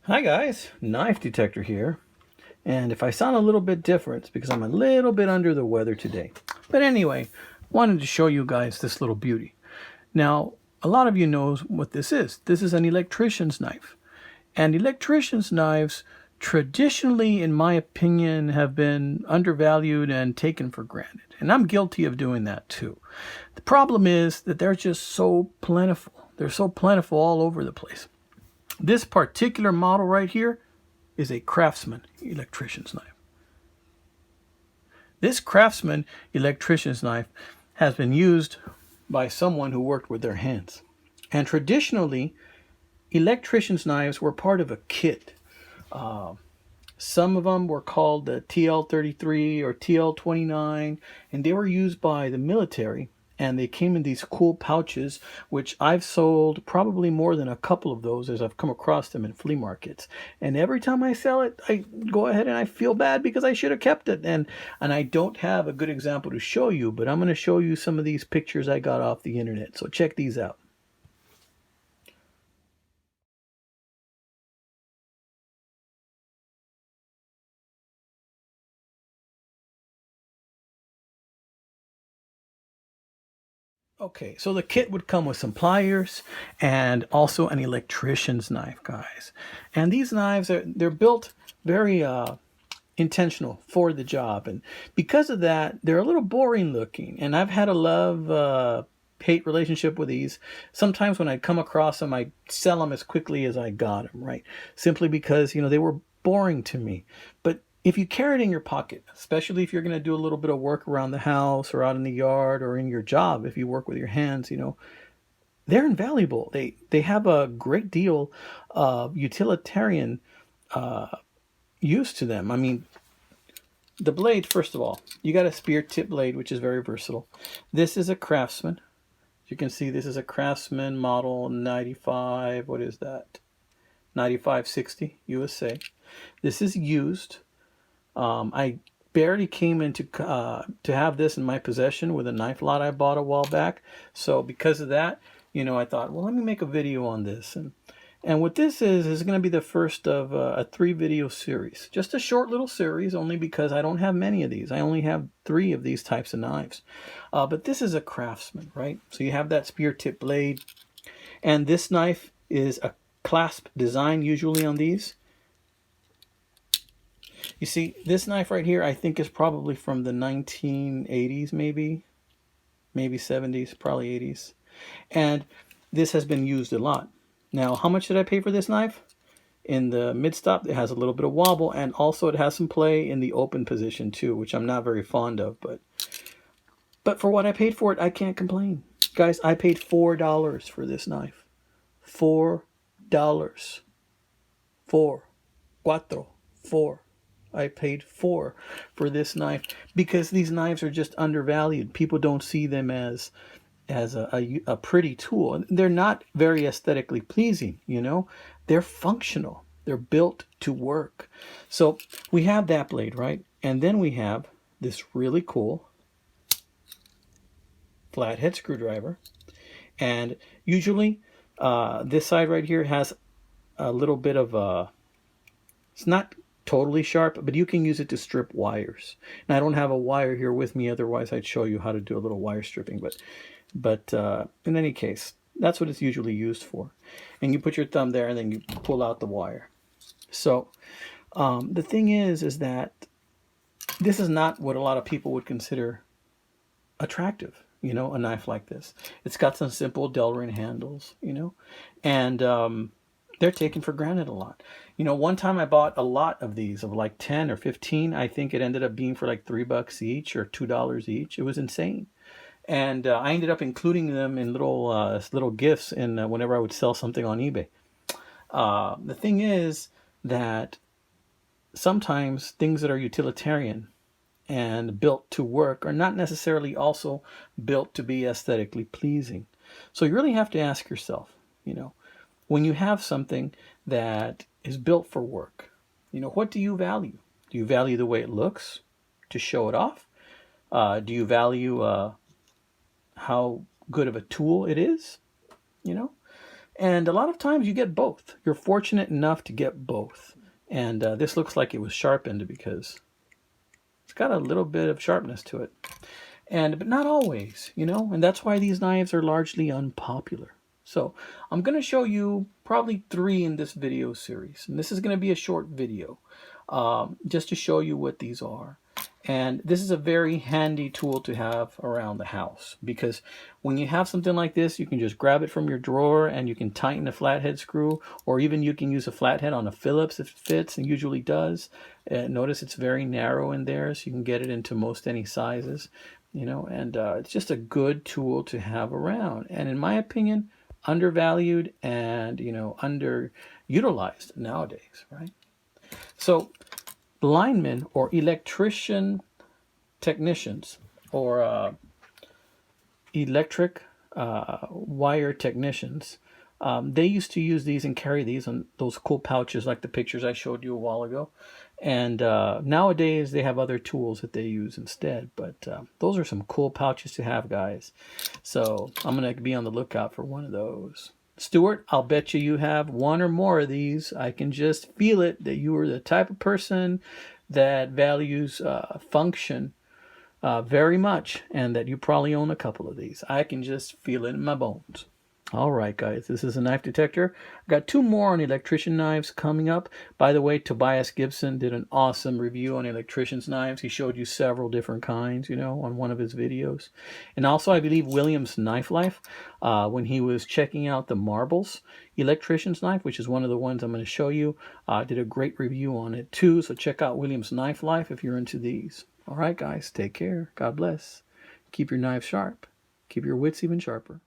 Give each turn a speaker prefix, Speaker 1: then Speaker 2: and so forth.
Speaker 1: Hi guys, knife detector here. And if I sound a little bit different, it's because I'm a little bit under the weather today. But anyway, wanted to show you guys this little beauty. Now, a lot of you know what this is. This is an electrician's knife. And electrician's knives traditionally, in my opinion, have been undervalued and taken for granted. And I'm guilty of doing that too. The problem is that they're just so plentiful. They're so plentiful all over the place. This particular model right here is a Craftsman electrician's knife. This Craftsman electrician's knife has been used by someone who worked with their hands. And traditionally, electrician's knives were part of a kit. Some of them were called the TL33 or TL29, and they were used by the military. And they came in these cool pouches, which I've sold probably more than a couple of those as I've come across them in flea markets. And every time I sell it, I go ahead and I feel bad because I should have kept it. And I don't have a good example to show you, but I'm going to show you some of these pictures I got off the internet. So check these out. Okay, so the kit would come with some pliers and also an electrician's knife, guys. And these knives they're built very intentional for the job, and because of that, they're a little boring looking. And I've had a love hate relationship with these. Sometimes when I come across them, I sell them as quickly as I got them, right? Simply because they were boring to me. But if you carry it in your pocket, especially if you're going to do a little bit of work around the house or out in the yard or in your job, if you work with your hands, they're invaluable. They have a great deal of utilitarian use to them. I mean, the blade, first of all, you got a spear tip blade, which is very versatile. This is a Craftsman. You can see this is a Craftsman model 95. What is that? 9560 USA. This is used. I barely came into to have this in my possession with a knife lot I bought a while back. So because of that, I thought, well, let me make a video on this. And what this is going to be the first of a 3-video series. Just a short little series, only because I don't have many of these. I only have 3 of these types of knives. But this is a Craftsman, right? So you have that spear tip blade. And this knife is a clasp design usually on these. You see, this knife right here, I think is probably from the 1980s, maybe 70s, probably 80s. And this has been used a lot. Now, how much did I pay for this knife? In the mid-stop, it has a little bit of wobble, and also it has some play in the open position too, which I'm not very fond of. But for what I paid for it, I can't complain. Guys, I paid $4 for this knife. $4. Four. Cuatro. 4. I paid 4 for this knife because these knives are just undervalued. People don't see them as a pretty tool. They're not very aesthetically pleasing, They're functional. They're built to work. So we have that blade, right? And then we have this really cool flathead screwdriver. And usually this side right here has a little bit of it's not totally sharp, but you can use it to strip wires. And I don't have a wire here with me, otherwise I'd show you how to do a little wire stripping. But in any case, that's what it's usually used for. And you put your thumb there, and then you pull out the wire. So the thing is that this is not what a lot of people would consider attractive. A knife like this. It's got some simple Delrin handles, and they're taken for granted a lot. One time I bought a lot of these, of like 10 or 15. I think it ended up being for like $3 each or $2 each. It was insane. And I ended up including them in little gifts in whenever I would sell something on eBay. The thing is that sometimes things that are utilitarian and built to work are not necessarily also built to be aesthetically pleasing. So you really have to ask yourself, when you have something that is built for work, what do you value? Do you value the way it looks to show it off? Do you value how good of a tool it is? And a lot of times you get both. You're fortunate enough to get both. And this looks like it was sharpened because it's got a little bit of sharpness to it. But not always, you know, and that's why these knives are largely unpopular. So I'm going to show you probably 3 in this video series. And this is going to be a short video just to show you what these are. And this is a very handy tool to have around the house, because when you have something like this, you can just grab it from your drawer and you can tighten a flathead screw, or even you can use a flathead on a Phillips if it fits, and usually does. Notice it's very narrow in there, so you can get it into most any sizes, you know, and it's just a good tool to have around. And in my opinion, undervalued and, you know, underutilized nowadays, right? So linemen or electrician technicians, or electric wire technicians, they used to use these and carry these on those cool pouches like the pictures I showed you a while ago. And nowadays they have other tools that they use instead. But those are some cool pouches to have, guys. So I'm going to be on the lookout for one of those. Stuart, I'll bet you have one or more of these. I can just feel it that you are the type of person that values function very much, and that you probably own a couple of these. I can just feel it in my bones. All right, guys, this is a knife detector. I got 2 more on electrician knives coming up. By the way, Tobias Gibson did an awesome review on electrician's knives. He showed you several different kinds, you know, on one of his videos. And also, I believe Williams Knife Life, when he was checking out the marbles electrician's knife, which is one of the ones I'm going to show you, did a great review on it too. So check out Williams Knife Life if you're into these. All right, guys, take care. God bless. Keep your knives sharp. Keep your wits even sharper.